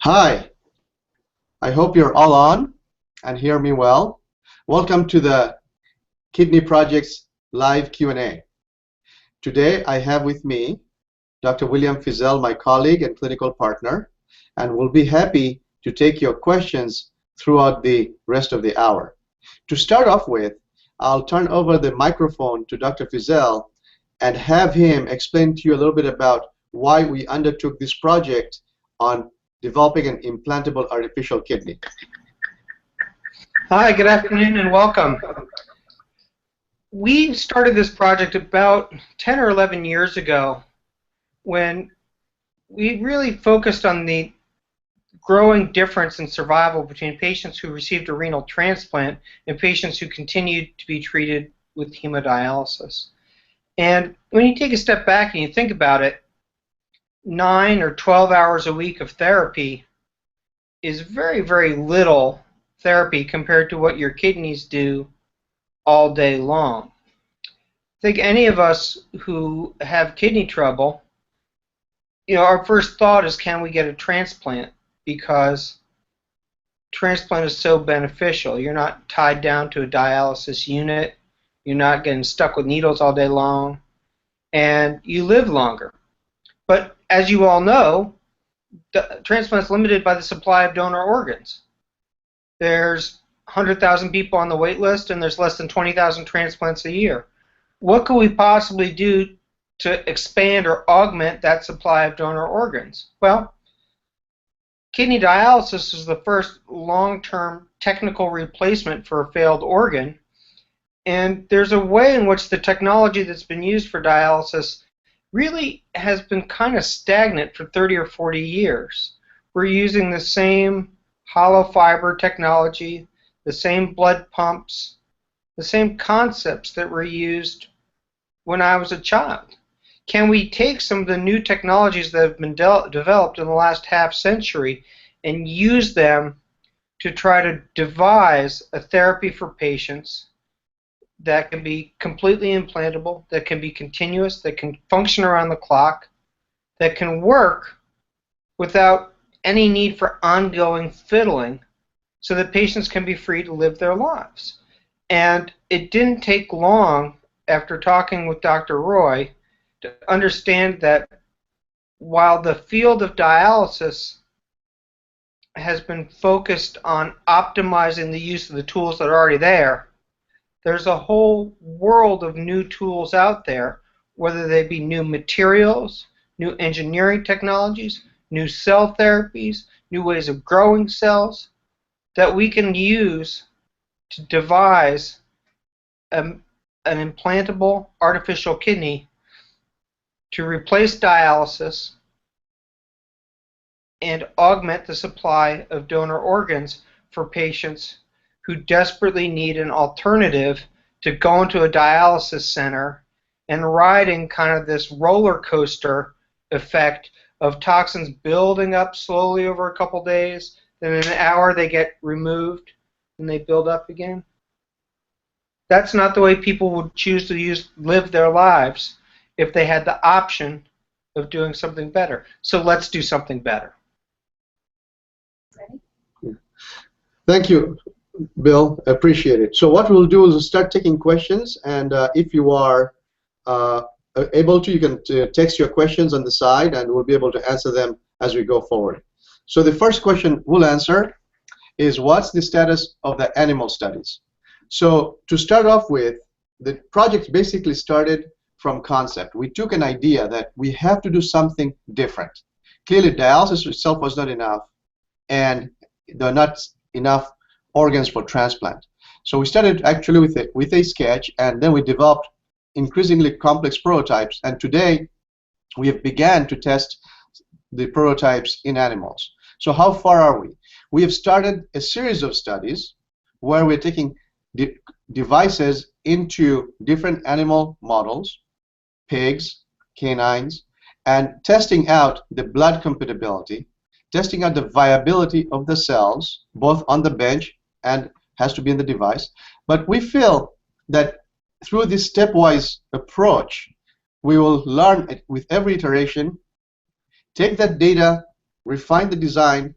Hi, I hope you're all on and hear me well. Welcome to the Kidney Project's live Q&A. Today I have with me Dr. William Fissell, my colleague and clinical partner, and we'll be happy to take your questions throughout the rest of the hour. To start off with, I'll turn over the microphone to Dr. Fissell and have him explain to you a little bit about why we undertook this project on developing an implantable artificial kidney. Hi, good afternoon and welcome. We started this project about 10 or 11 years ago when we really focused on the growing difference in survival between patients who received a renal transplant and patients who continued to be treated with hemodialysis. And when you take a step back and you think about it, 9 or 12 hours a week of therapy is very, very little therapy compared to what your kidneys do all day long. I think any of us who have kidney trouble, our first thought is, can we get a transplant? Because transplant is so beneficial. You're not tied down to a dialysis unit. You're not getting stuck with needles all day long. And you live longer. But as you all know, the transplant is limited by the supply of donor organs. There's 100,000 people on the wait list, and there's less than 20,000 transplants a year. What could we possibly do to expand or augment that supply of donor organs? Well, kidney dialysis is the first long-term technical replacement for a failed organ, and there's a way in which the technology that's been used for dialysis really has been kind of stagnant for 30 or 40 years. We're using the same hollow fiber technology, the same blood pumps, the same concepts that were used when I was a child. Can we take some of the new technologies that have been developed in the last half century and use them to try to devise a therapy for patients that can be completely implantable, that can be continuous, that can function around the clock, that can work without any need for ongoing fiddling, so that patients can be free to live their lives? And it didn't take long after talking with Dr. Roy to understand that while the field of dialysis has been focused on optimizing the use of the tools that are already there, there's a whole world of new tools out there, whether they be new materials, new engineering technologies, new cell therapies, new ways of growing cells that we can use to devise an implantable artificial kidney to replace dialysis and augment the supply of donor organs for patients who desperately need an alternative to go into a dialysis center and riding kind of this roller coaster effect of toxins building up slowly over a couple days, then in an hour they get removed and they build up again. That's not the way people would choose to live their lives if they had the option of doing something better. So let's do something better. Thank you, Bill. Appreciate it. So what we'll do is start taking questions, and if you are able to, you can text your questions on the side, and we'll be able to answer them as we go forward. So the first question we'll answer is, what's the status of the animal studies? So to start off with, the project basically started from concept. We took an idea that we have to do something different. Clearly, dialysis itself was not enough, and there are not enough organs for transplant. So we started actually with a sketch, and then we developed increasingly complex prototypes, and today we have began to test the prototypes in animals. So how far are we? We have started a series of studies where we're taking devices into different animal models, pigs, canines, and testing out the blood compatibility, testing out the viability of the cells, both on the bench and has to be in the device. But we feel that through this stepwise approach, we will learn with every iteration, take that data refine the design,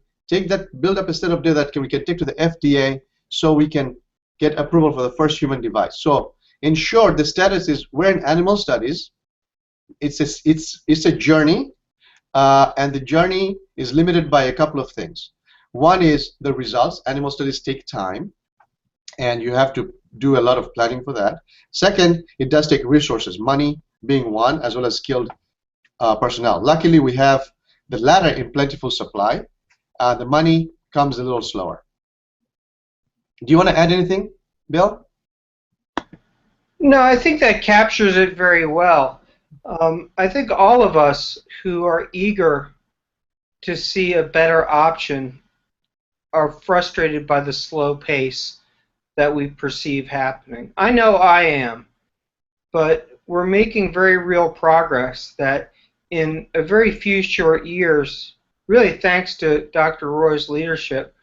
build up a set of data that we can take to the FDA so we can get approval for the first human device. So in short, the status is we're in animal studies. It's a journey, and the journey is limited by a couple of things. One is the results. Animal studies take time, and you have to do a lot of planning for that. Second, it does take resources, money being one, as well as skilled personnel. Luckily, we have the latter in plentiful supply. The money comes a little slower. Do you want to add anything, Bill? No, I think that captures it very well. I think all of us who are eager to see a better option are frustrated by the slow pace that we perceive happening. I know I am, but we're making very real progress that in a very few short years, really thanks to Dr. Roy's leadership,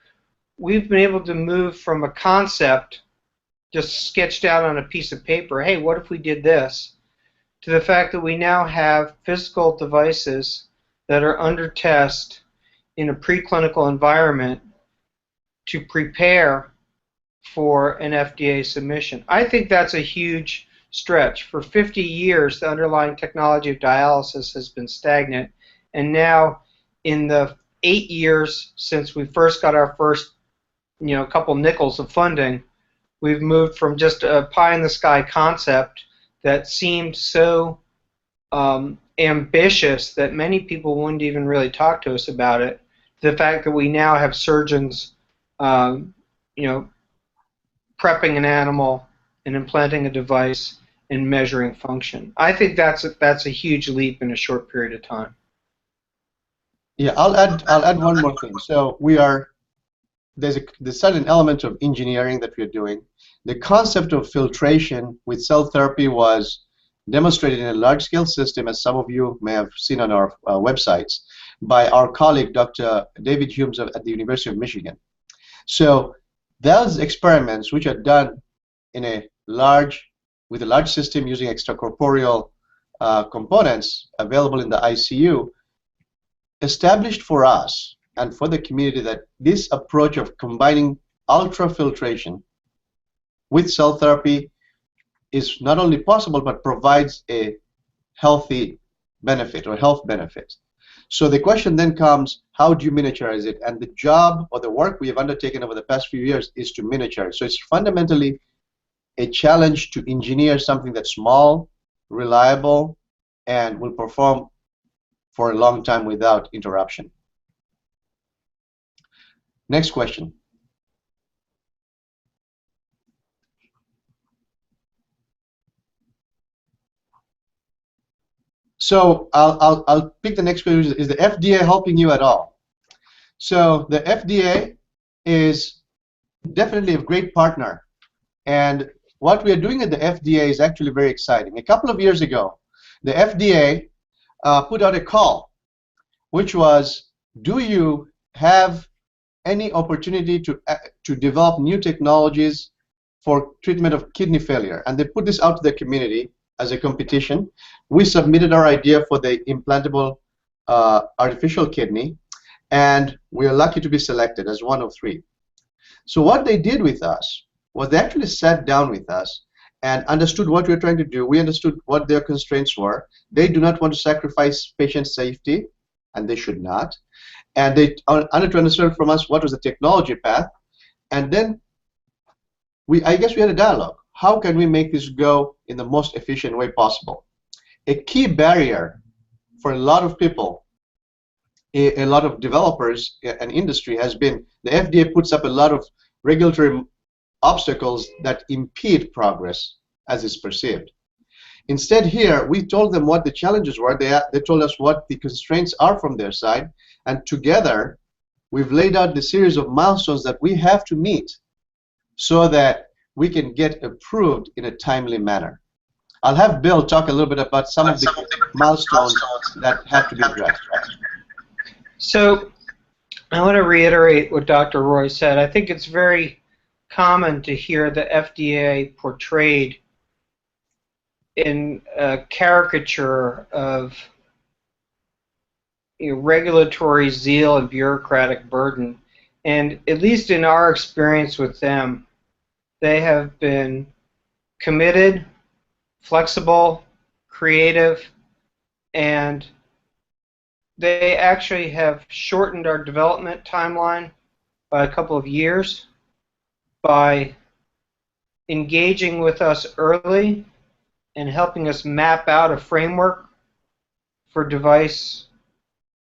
we've been able to move from a concept just sketched out on a piece of paper, hey, what if we did this, to the fact that we now have physical devices that are under test in a preclinical environment to prepare for an FDA submission. I think that's a huge stretch. For 50 years, the underlying technology of dialysis has been stagnant, and now in the 8 years since we first got our first couple nickels of funding, we've moved from just a pie-in-the-sky concept that seemed so ambitious that many people wouldn't even really talk to us about it, to the fact that we now have surgeons prepping an animal and implanting a device and measuring function. I think that's a huge leap in a short period of time. Yeah, I'll add one more thing. So there's a certain element of engineering that we're doing. The concept of filtration with cell therapy was demonstrated in a large-scale system, as some of you may have seen on our websites, by our colleague, Dr. David Humes at the University of Michigan. So those experiments, which are done in with a large system using extracorporeal components available in the ICU, established for us and for the community that this approach of combining ultrafiltration with cell therapy is not only possible but provides a healthy benefit or health benefit. So the question then comes, how do you miniaturize it? And the job or the work we have undertaken over the past few years is to miniaturize. So it's fundamentally a challenge to engineer something that's small, reliable, and will perform for a long time without interruption. Next question. So I'll pick the next question. Is the FDA helping you at all? So the FDA is definitely a great partner, and what we are doing at the FDA is actually very exciting. A couple of years ago, the FDA put out a call, which was, do you have any opportunity to develop new technologies for treatment of kidney failure? And they put this out to the community as a competition. We submitted our idea for the implantable artificial kidney, and we are lucky to be selected as one of 3. So what they did with us was they actually sat down with us and understood what we were trying to do. We understood what their constraints were. They do not want to sacrifice patient safety, and they should not. And they wanted to understand from us what was the technology path. And then I guess we had a dialogue. How can we make this go in the most efficient way possible? A key barrier for a lot of people, a lot of developers and industry has been the FDA puts up a lot of regulatory obstacles that impede progress as is perceived. Instead here, we told them what the challenges were. They told us what the constraints are from their side, and together we've laid out the series of milestones that we have to meet so that we can get approved in a timely manner. I'll have Bill talk a little bit about some of the milestones that have to be addressed. So I want to reiterate what Dr. Roy said. I think it's very common to hear the FDA portrayed in a caricature of regulatory zeal and bureaucratic burden. And at least in our experience with them, they have been committed, flexible, creative, and they actually have shortened our development timeline by a couple of years by engaging with us early and helping us map out a framework for device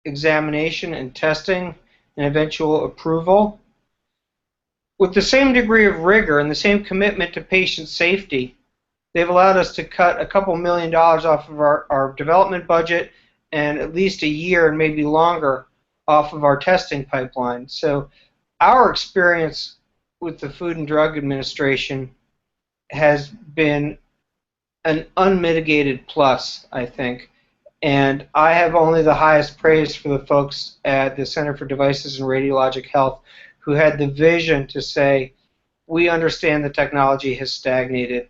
examination and testing and eventual approval. With the same degree of rigor and the same commitment to patient safety, they've allowed us to cut a couple $1 million off of our development budget and at least a year and maybe longer off of our testing pipeline. So our experience with the Food and Drug Administration has been an unmitigated plus, I think. And I have only the highest praise for the folks at the Center for Devices and Radiologic Health who had the vision to say, we understand the technology has stagnated.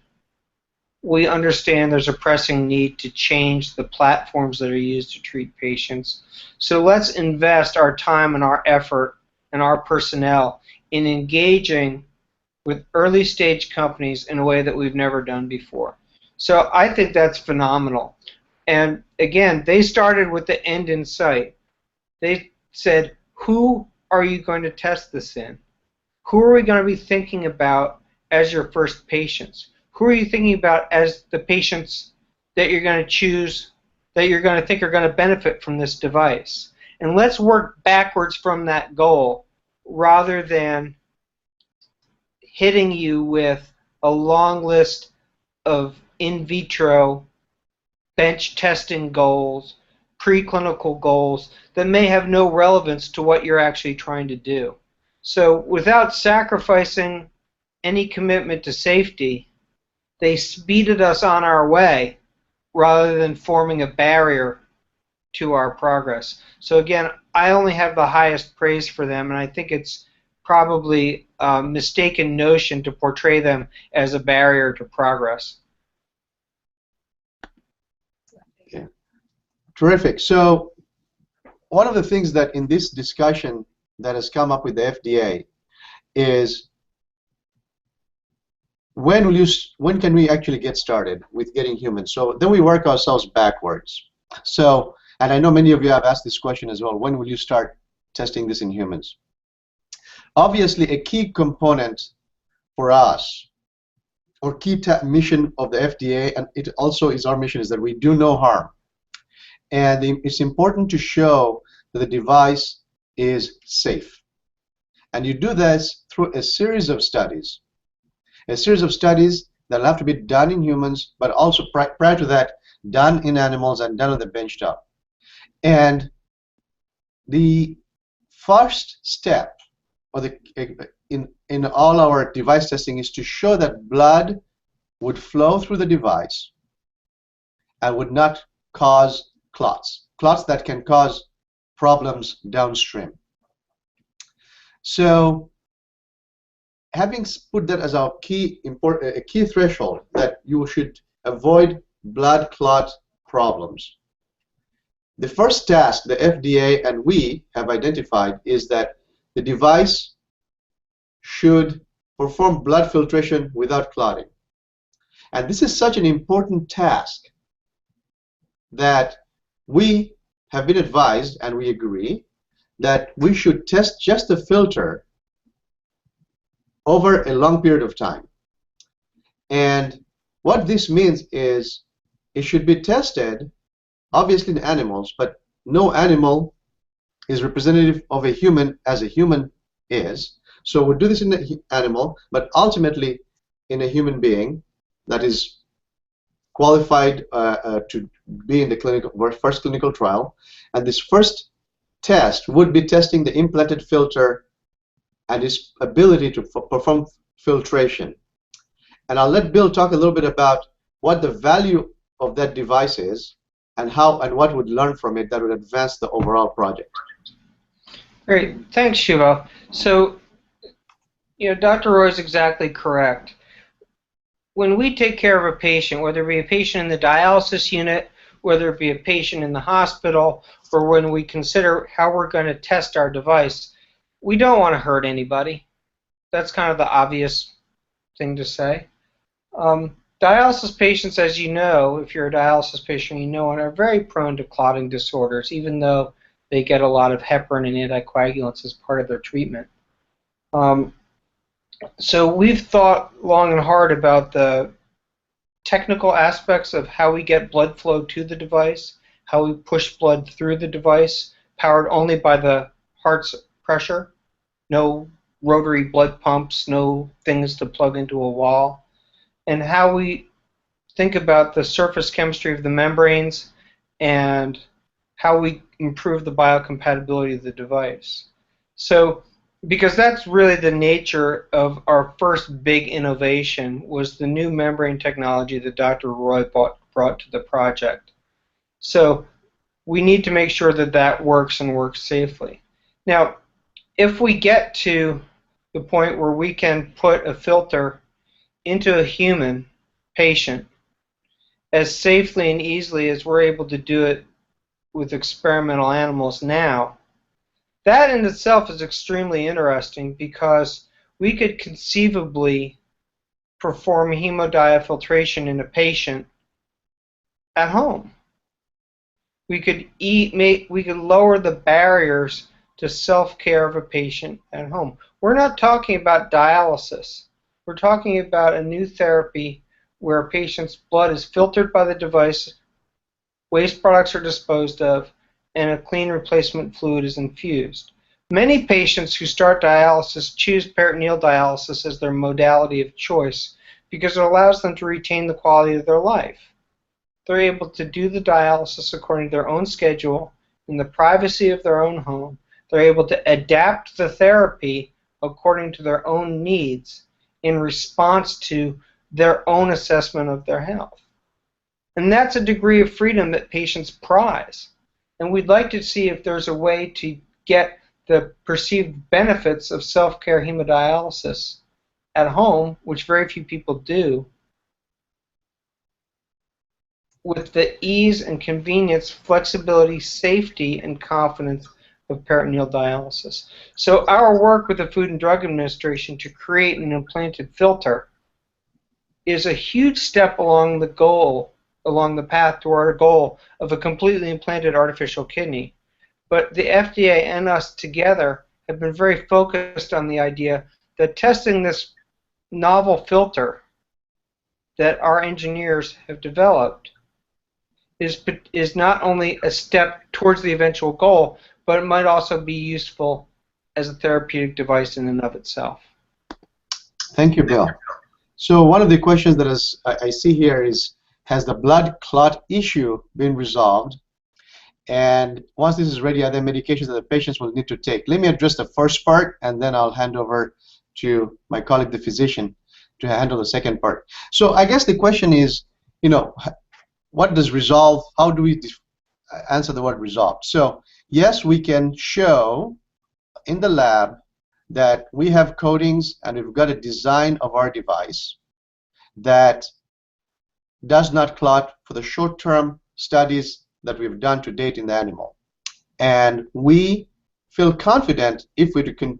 We understand there's a pressing need to change the platforms that are used to treat patients. So let's invest our time and our effort and our personnel in engaging with early stage companies in a way that we've never done before. So I think that's phenomenal. And again, they started with the end in sight. They said, who are you going to test this in? Who are we going to be thinking about as your first patients? Who are you thinking about as the patients that you're going to choose, that you're going to think are going to benefit from this device? And let's work backwards from that goal rather than hitting you with a long list of in vitro bench testing goals, preclinical goals that may have no relevance to what you're actually trying to do. So without sacrificing any commitment to safety, they speeded us on our way rather than forming a barrier to our progress. So again, I only have the highest praise for them, and I think it's probably a mistaken notion to portray them as a barrier to progress. Yeah. Terrific. So one of the things that in this discussion that has come up with the FDA is when can we actually get started with getting humans? So then we work ourselves backwards. So, and I know many of you have asked this question as well, when will you start testing this in humans? Obviously, a key component for us, or key mission of the FDA, and it also is our mission, is that we do no harm. And it's important to show that the device is safe. And you do this through a series of studies. A series of studies that will have to be done in humans, but also prior to that, done in animals and done on the bench top. And the first step in all our device testing is to show that blood would flow through the device and would not cause clots that can cause problems downstream. So having put that as our key threshold, that you should avoid blood clot problems, the first task the FDA and we have identified is that the device should perform blood filtration without clotting. And this is such an important task that we have been advised, and we agree, that we should test just the filter over a long period of time. And what this means is it should be tested, obviously in animals, but no animal is representative of a human as a human is. So we'll do this in the animal, but ultimately in a human being that is qualified to be in the first clinical trial. And this first test would be testing the implanted filter and its ability to perform filtration. And I'll let Bill talk a little bit about what the value of that device is and how and what would learn from it that would advance the overall project. Great, thanks, Shuvo. So, Dr. Roy is exactly correct. When we take care of a patient, whether it be a patient in the dialysis unit, whether it be a patient in the hospital, for when we consider how we're going to test our device, we don't want to hurt anybody. That's kind of the obvious thing to say. Dialysis patients, as you know, if you're a dialysis patient, you know, are very prone to clotting disorders, even though they get a lot of heparin and anticoagulants as part of their treatment. So we've thought long and hard about the technical aspects of how we get blood flow to the device, how we push blood through the device, powered only by the heart's pressure, no rotary blood pumps, no things to plug into a wall, and how we think about the surface chemistry of the membranes and how we improve the biocompatibility of the device. So, because that's really the nature of our first big innovation, was the new membrane technology that Dr. Roy brought to the project. So we need to make sure that that works and works safely. Now, if we get to the point where we can put a filter into a human patient as safely and easily as we're able to do it with experimental animals now, that in itself is extremely interesting, because we could conceivably perform hemodiafiltration in a patient at home. We could lower the barriers to self-care of a patient at home. We're not talking about dialysis. We're talking about a new therapy where a patient's blood is filtered by the device, waste products are disposed of, and a clean replacement fluid is infused. Many patients who start dialysis choose peritoneal dialysis as their modality of choice because it allows them to retain the quality of their life. They're able to do the dialysis according to their own schedule in the privacy of their own home. They're able to adapt the therapy according to their own needs in response to their own assessment of their health. And that's a degree of freedom that patients prize. And we'd like to see if there's a way to get the perceived benefits of self-care hemodialysis at home, which very few people do, with the ease and convenience, flexibility, safety, and confidence of peritoneal dialysis. So our work with the Food and Drug Administration to create an implanted filter is a huge step along the path to our goal of a completely implanted artificial kidney. But the FDA and us together have been very focused on the idea that testing this novel filter that our engineers have developed is not only a step towards the eventual goal, but it might also be useful as a therapeutic device in and of itself. Thank you, Bill. So one of the questions that I see here is, has the blood clot issue been resolved? And once this is ready, are there medications that the patients will need to take? Let me address the first part, and then I'll hand over to my colleague, the physician, to handle the second part. So I guess the question is, you know, what does resolve, how do we answer the word resolved? So yes, we can show in the lab that we have coatings and we've got a design of our device that does not clot for the short-term studies that we've done to date in the animal. And we feel confident if we can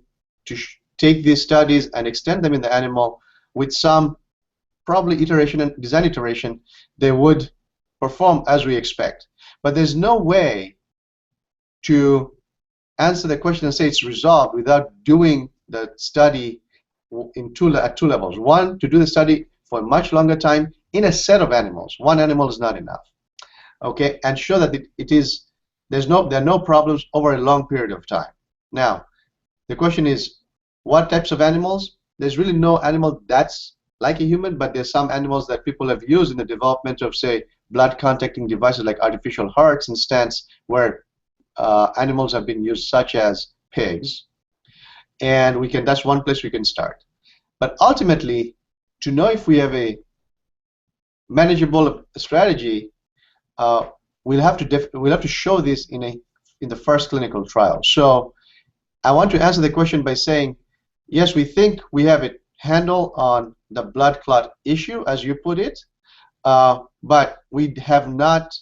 take these studies and extend them in the animal with some probably iteration and design iteration, they would perform as we expect. But there's no way to answer the question and say it's resolved without doing the study at two levels. One, to do the study for a much longer time in a set of animals. One animal is not enough. Okay, and show that there are no problems over a long period of time. Now, the question is, what types of animals? There's really no animal that's like a human, but there's some animals that people have used in the development of, say, blood contacting devices like artificial hearts and stents, where animals have been used, such as pigs. And that's one place we can start. But ultimately, to know if we have a manageable strategy, we'll have to show this in the first clinical trial. So I want to answer the question by saying, yes, we think we have a handle on the blood clot issue, as you put it, but we have not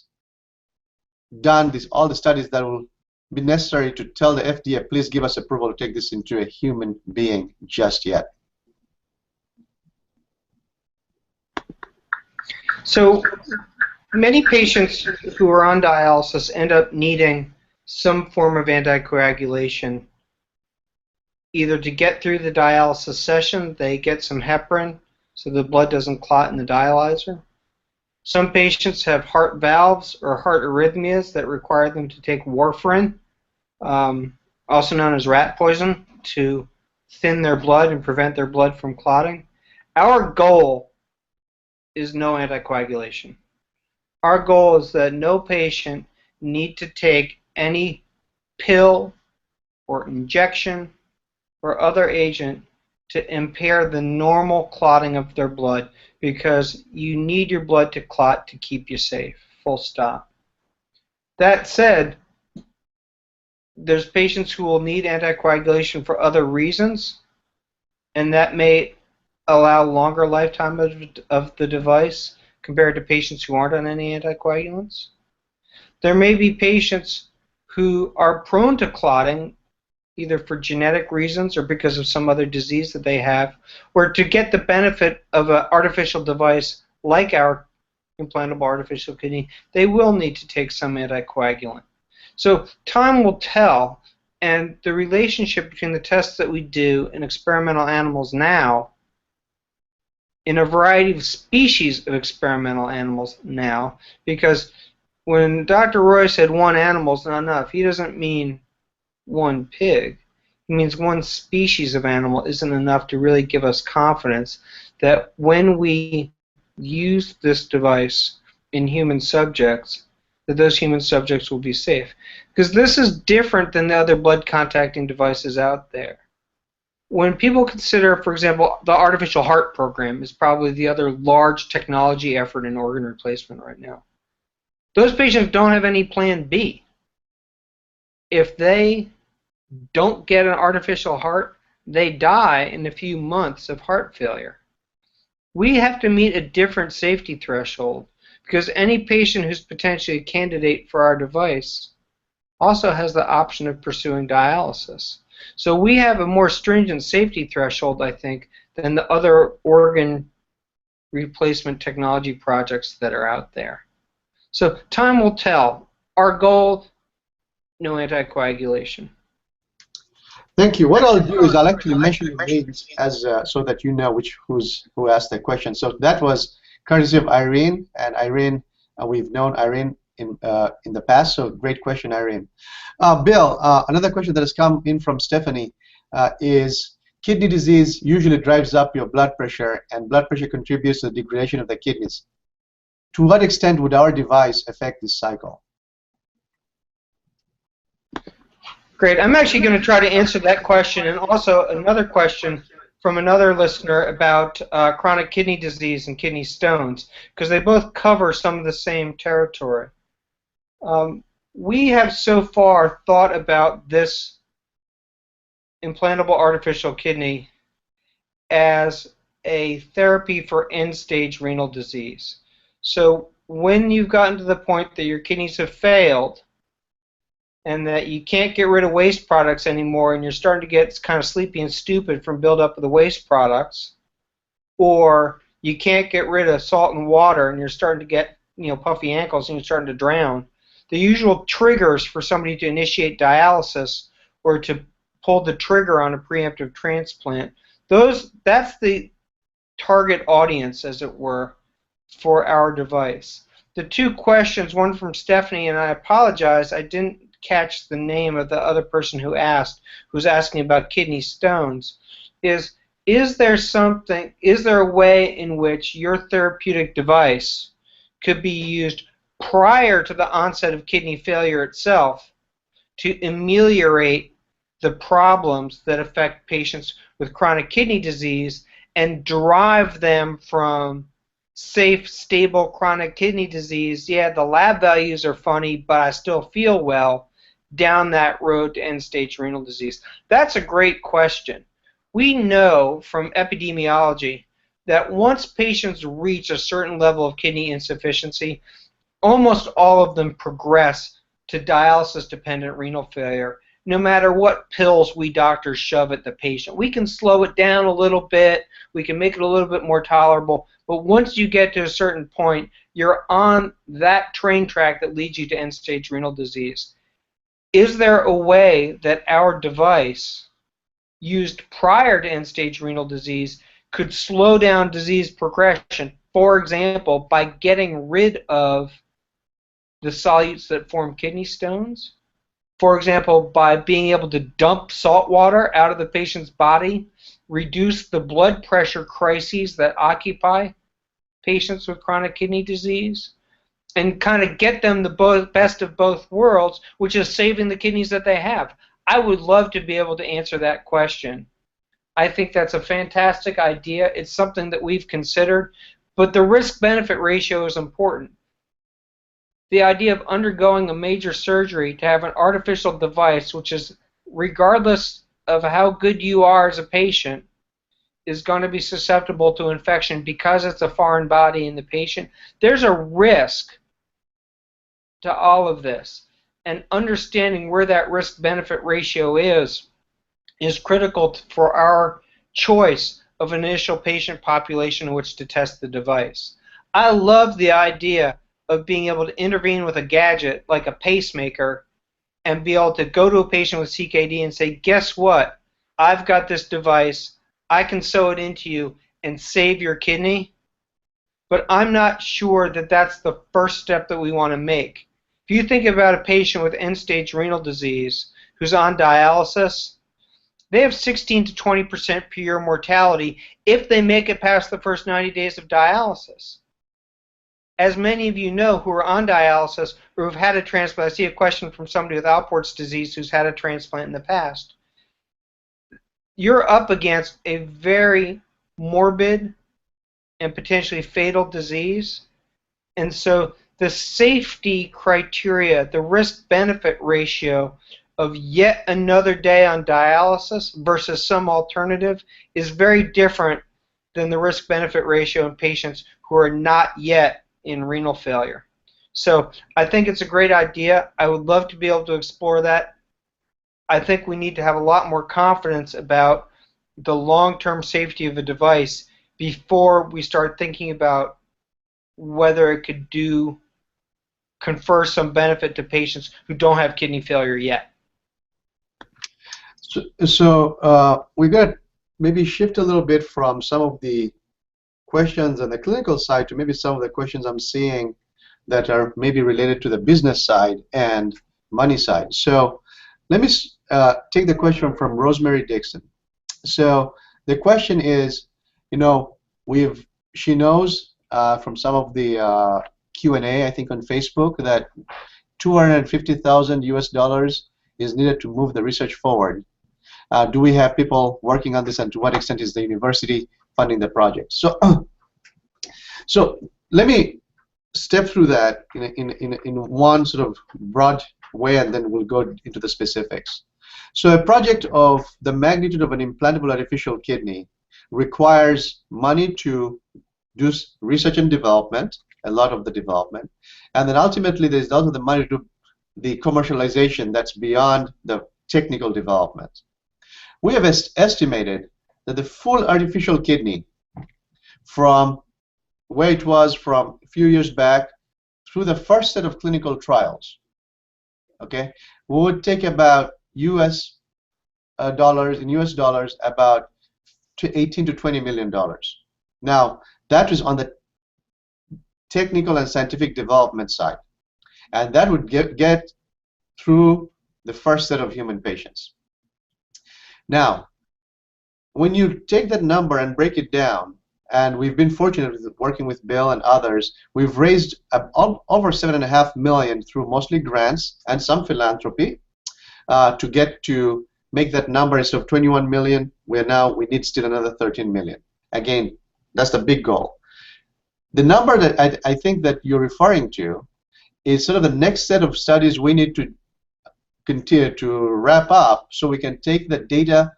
done all the studies that will be necessary to tell the FDA, please give us approval to take this into a human being just yet. So many patients who are on dialysis end up needing some form of anticoagulation. Either to get through the dialysis session, they get some heparin so the blood doesn't clot in the dialyzer. Some patients have heart valves or heart arrhythmias that require them to take warfarin, also known as rat poison, to thin their blood and prevent their blood from clotting. Our goal is no anticoagulation. Our goal is that no patient need to take any pill or injection or other agent to impair the normal clotting of their blood, because you need your blood to clot to keep you safe, full stop. That said, there's patients who will need anticoagulation for other reasons, and that may allow longer lifetime of the device compared to patients who aren't on any anticoagulants. There may be patients who are prone to clotting either for genetic reasons or because of some other disease that they have, or to get the benefit of an artificial device like our implantable artificial kidney, they will need to take some anticoagulant. So time will tell, and the relationship between the tests that we do in experimental animals now, in a variety of species of experimental animals now, because when Dr. Roy said one animal is not enough, he doesn't mean one pig. He means one species of animal isn't enough to really give us confidence that when we use this device in human subjects, that those human subjects will be safe. Because this is different than the other blood contacting devices out there. When people consider, for example, the artificial heart program is probably the other large technology effort in organ replacement right now. Those patients don't have any plan B. If they don't get an artificial heart, they die in a few months of heart failure. We have to meet a different safety threshold, because any patient who's potentially a candidate for our device also has the option of pursuing dialysis. So we have a more stringent safety threshold, I think, than the other organ replacement technology projects that are out there. So time will tell. Our goal, no anticoagulation. Thank you. What I'll do is I'll actually mention your names as so that you know who asked that question. So that was courtesy of Irene, and Irene, we've known Irene in the past. So great question, Irene. Bill, another question that has come in from Stephanie is kidney disease usually drives up your blood pressure, and blood pressure contributes to the degradation of the kidneys. To what extent would our device affect this cycle? Great. I'm actually going to try to answer that question, and also another question from another listener about chronic kidney disease and kidney stones, because they both cover some of the same territory. We have so far thought about this implantable artificial kidney as a therapy for end-stage renal disease. So when you've gotten to the point that your kidneys have failed and that you can't get rid of waste products anymore, and you're starting to get kind of sleepy and stupid from buildup of the waste products, or you can't get rid of salt and water and you're starting to get puffy ankles and you're starting to drown, the usual triggers for somebody to initiate dialysis or to pull the trigger on a preemptive transplant, that's the target audience, as it were, for our device. The two questions, one from Stephanie, and I apologize, I didn't catch the name of the other person who asked, who's asking about kidney stones, is there a way in which your therapeutic device could be used prior to the onset of kidney failure itself to ameliorate the problems that affect patients with chronic kidney disease and drive them from safe, stable chronic kidney disease, yeah, the lab values are funny, but I still feel well, down that road to end-stage renal disease? That's a great question. We know from epidemiology that once patients reach a certain level of kidney insufficiency, almost all of them progress to dialysis-dependent renal failure, no matter what pills we doctors shove at the patient. We can slow it down a little bit, we can make it a little bit more tolerable, but once you get to a certain point, you're on that train track that leads you to end-stage renal disease. Is there a way that our device, used prior to end-stage renal disease, could slow down disease progression, for example, by getting rid of the solutes that form kidney stones? For example, by being able to dump salt water out of the patient's body, reduce the blood pressure crises that occupy patients with chronic kidney disease, and kind of get them the best of both worlds, which is saving the kidneys that they have. I would love to be able to answer that question. I think that's a fantastic idea. It's something that we've considered, but the risk-benefit ratio is important. The idea of undergoing a major surgery to have an artificial device, which is, regardless of how good you are as a patient, is going to be susceptible to infection because it's a foreign body in the patient. There's a risk to all of this, and understanding where that risk-benefit ratio is critical for our choice of initial patient population in which to test the device. I love the idea of being able to intervene with a gadget like a pacemaker and be able to go to a patient with CKD and say, guess what? I've got this device. I can sew it into you and save your kidney. But I'm not sure that that's the first step that we want to make. If you think about a patient with end-stage renal disease who's on dialysis, they have 16 to 20% per year mortality if they make it past the first 90 days of dialysis. As many of you know who are on dialysis or who've had a transplant, I see a question from somebody with Alport's disease who's had a transplant in the past. You're up against a very morbid and potentially fatal disease. And so the safety criteria, the risk-benefit ratio of yet another day on dialysis versus some alternative is very different than the risk-benefit ratio in patients who are not yet in renal failure. So I think it's a great idea. I would love to be able to explore that. I think we need to have a lot more confidence about the long-term safety of a device before we start thinking about whether it could confer some benefit to patients who don't have kidney failure yet. So we got maybe shift a little bit from some of the questions on the clinical side to maybe some of the questions I'm seeing that are maybe related to the business side and money side. So let me take the question from Rosemary Dixon. So the question is, you know, she knows from some of the Q&A, I think on Facebook, that $250,000 US is needed to move the research forward. Do we have people working on this, and to what extent is the university funding the project? So, so let me step through that in one sort of broad way, and then we'll go into the specifics. So a project of the magnitude of an implantable artificial kidney requires money to do research and development, a lot of the development, and then ultimately there's also the money to do the commercialization that's beyond the technical development. We have estimated that the full artificial kidney, from where it was from a few years back through the first set of clinical trials, okay, would take about US dollars, about $18 to $20 million. Now, that is on the technical and scientific development side, and that would get through the first set of human patients. Now, when you take that number and break it down, and we've been fortunate with working with Bill and others, we've raised over $7.5 million through mostly grants and some philanthropy to get to make that number. Instead of 21 million, we need still another 13 million. Again, that's the big goal. The number that I think that you're referring to is sort of the next set of studies we need to continue to wrap up so we can take the data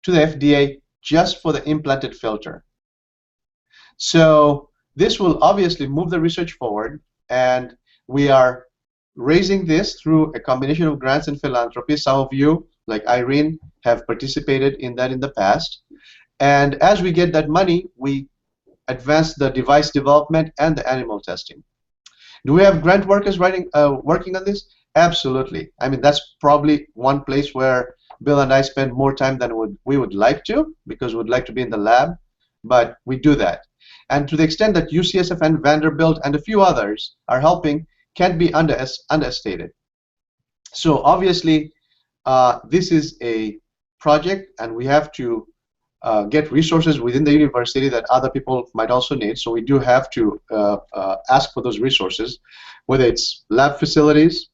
to the FDA just for the implanted filter. So this will obviously move the research forward, and we are raising this through a combination of grants and philanthropy. Some of you, like Irene, have participated in that in the past. And as we get that money, we advance the device development and the animal testing. Do we have grant workers working on this? Absolutely. I mean, that's probably one place where Bill and I spend more time than we would like to, because we'd like to be in the lab, but we do that. And to the extent that UCSF and Vanderbilt and a few others are helping, can't be understated. So obviously, this is a project, and we have to get resources within the university that other people might also need. So we do have to ask for those resources, whether it's lab facilities,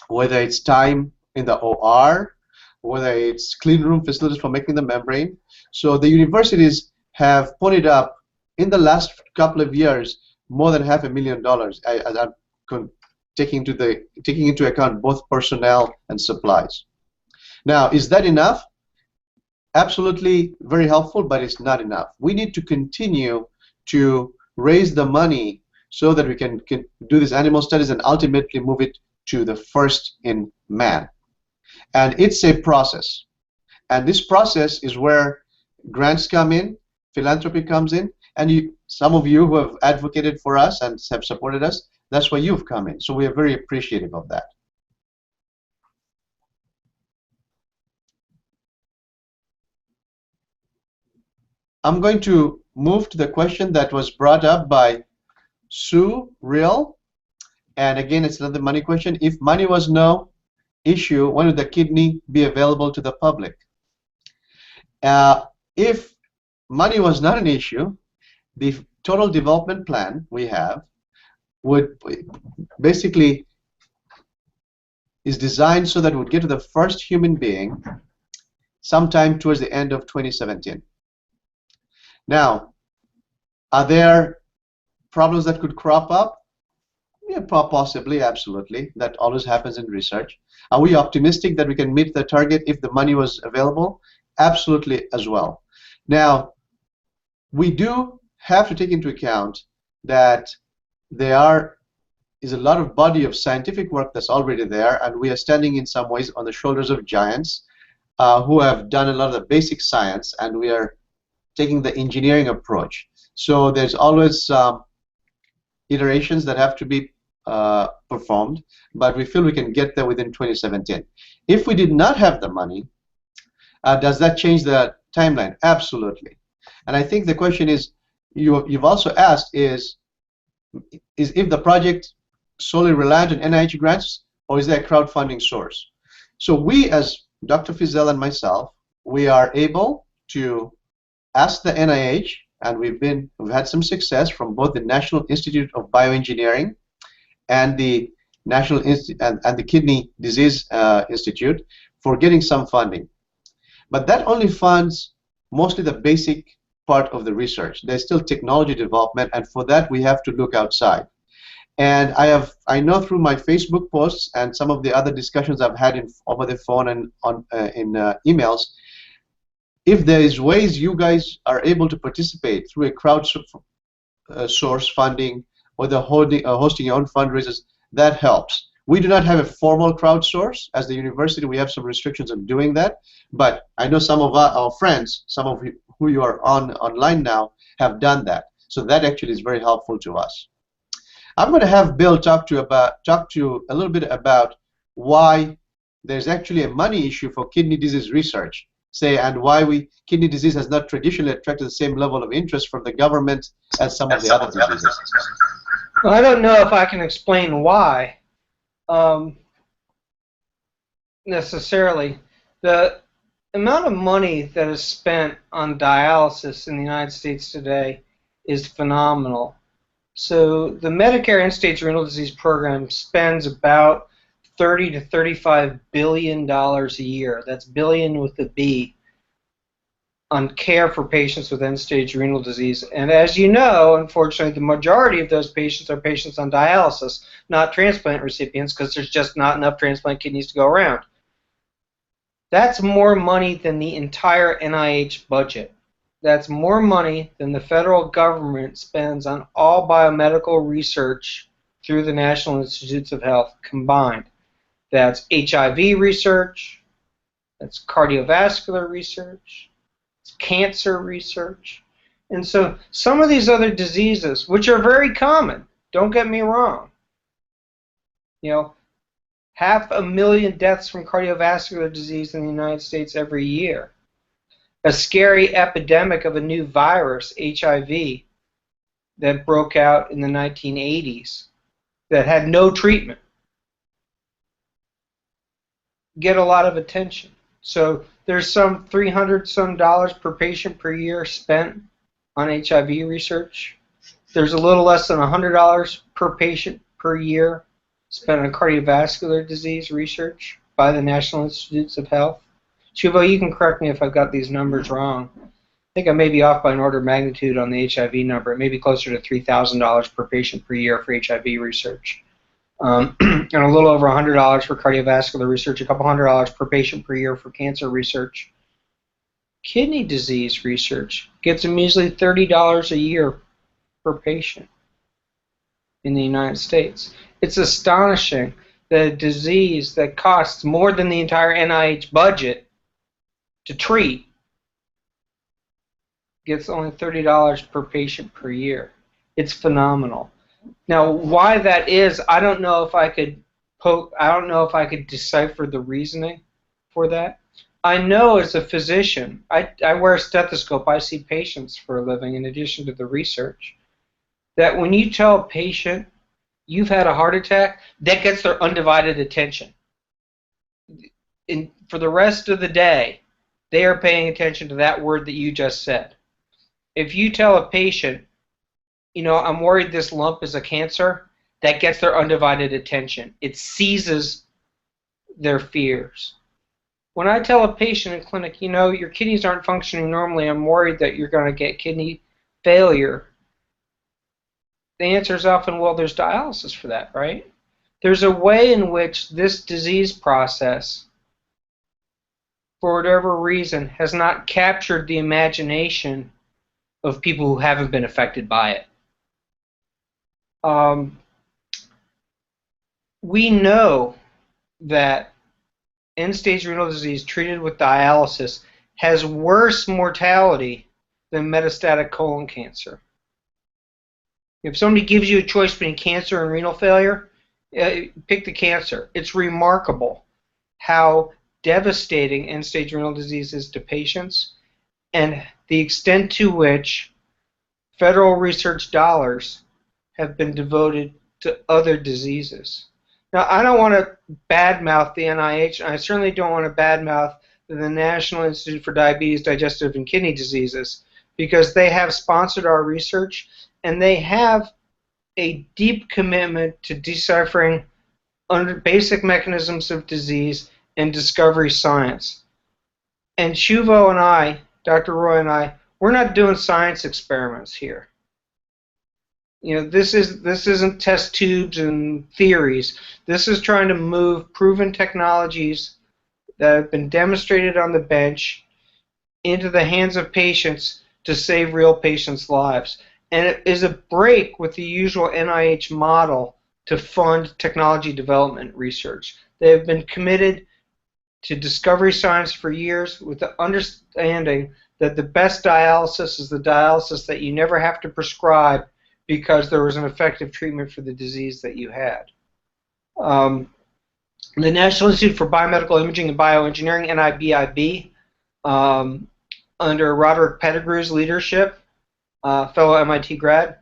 whether it's time in the OR, whether it's clean room facilities for making the membrane. So the universities have ponied up in the last couple of years more than $500,000, as I'm taking into account both personnel and supplies. Now, is that enough? Absolutely very helpful, but it's not enough. We need to continue to raise the money so that we can do these animal studies and ultimately move it to the first in man. And it's a process. And this process is where grants come in, philanthropy comes in, and some of you who have advocated for us and have supported us, that's where you've come in. So we are very appreciative of that. I'm going to move to the question that was brought up by Sue Real. And again, it's another money question. If money was no issue, when would the kidney be available to the public? If money was not an issue, the total development plan we have would basically is designed so that it would get to the first human being sometime towards the end of 2017. Now, are there problems that could crop up? Yeah, possibly, absolutely. That always happens in research. Are we optimistic that we can meet the target if the money was available? Absolutely as well. Now, we do have to take into account that there is a lot of body of scientific work that's already there, and we are standing in some ways on the shoulders of giants who have done a lot of the basic science, and we are taking the engineering approach. So there's always iterations that have to be performed, but we feel we can get there within 2017. If we did not have the money, does that change the timeline? Absolutely. And I think the question is, you've also asked is if the project solely reliant on NIH grants, or is there a crowdfunding source? So we, as Dr. Fissell and myself, we are able to ask the NIH, and we've had some success from both the National Institute of Bioengineering and the National and the Kidney Disease Institute for getting some funding. But that only funds mostly the basic part of the research. There's still technology development, and for that we have to look outside. And I know through my Facebook posts and some of the other discussions I've had over the phone and in emails, if there is ways you guys are able to participate through a crowdsource funding or the hosting your own fundraisers, that helps. We do not have a formal crowdsource. As the university, we have some restrictions on doing that. But I know some of our friends, some of you who you are online now, have done that. So that actually is very helpful to us. I'm going to have Bill talk to you a little bit about why there's actually a money issue for kidney disease research, and why kidney disease has not traditionally attracted the same level of interest from the government as some of the other diseases. Well, I don't know if I can explain why necessarily. The amount of money that is spent on dialysis in the United States today is phenomenal. So the Medicare end-stage renal disease program spends about $30 to $35 billion a year. That's billion with a B, on care for patients with end-stage renal disease. And as you know, unfortunately, the majority of those patients are patients on dialysis, not transplant recipients, because there's just not enough transplant kidneys to go around. That's more money than the entire NIH budget. That's more money than the federal government spends on all biomedical research through the National Institutes of Health combined. That's HIV research, that's cardiovascular research, it's cancer research. And so some of these other diseases, which are very common, don't get me wrong, 500,000 deaths from cardiovascular disease in the United States every year. A scary epidemic of a new virus, HIV, that broke out in the 1980s that had no treatment, get a lot of attention. So there's some $300 some per patient per year spent on HIV research. There's a little less than $100 per patient per year spent on cardiovascular disease research by the National Institutes of Health. Shuvo, you can correct me if I've got these numbers wrong. I think I may be off by an order of magnitude on the HIV number. It may be closer to $3,000 per patient per year for HIV research. And a little over $100 for cardiovascular research, a couple $100 per patient per year for cancer research. Kidney disease research gets a measly $30 a year per patient in the United States. It's astonishing that a disease that costs more than the entire NIH budget to treat gets only $30 per patient per year. It's phenomenal. Now, why that is, I don't know if I could decipher the reasoning for that. I know as a physician, I wear a stethoscope, I see patients for a living in addition to the research, that when you tell a patient you've had a heart attack, that gets their undivided attention. For the rest of the day, they are paying attention to that word that you just said. If you tell a patient, I'm worried this lump is a cancer, that gets their undivided attention. It seizes their fears. When I tell a patient in clinic, your kidneys aren't functioning normally, I'm worried that you're going to get kidney failure, the answer is often, well, there's dialysis for that, right? There's a way in which this disease process, for whatever reason, has not captured the imagination of people who haven't been affected by it. We know that end-stage renal disease treated with dialysis has worse mortality than metastatic colon cancer. If somebody gives you a choice between cancer and renal failure, pick the cancer. It's remarkable how devastating end-stage renal disease is to patients and the extent to which federal research dollars have been devoted to other diseases. Now, I don't want to badmouth the NIH, and I certainly don't want to badmouth the National Institute for Diabetes, Digestive, and Kidney Diseases, because they have sponsored our research, and they have a deep commitment to deciphering basic mechanisms of disease and discovery science. And Shuvo and I, Dr. Roy and I, we're not doing science experiments here. This isn't test tubes and theories. This is trying to move proven technologies that have been demonstrated on the bench into the hands of patients to save real patients' lives. And it is a break with the usual NIH model to fund technology development research. They have been committed to discovery science for years with the understanding that the best dialysis is the dialysis that you never have to prescribe because there was an effective treatment for the disease that you had. The National Institute for Biomedical Imaging and Bioengineering, NIBIB, under Roderick Pettigrew's leadership, fellow MIT grad,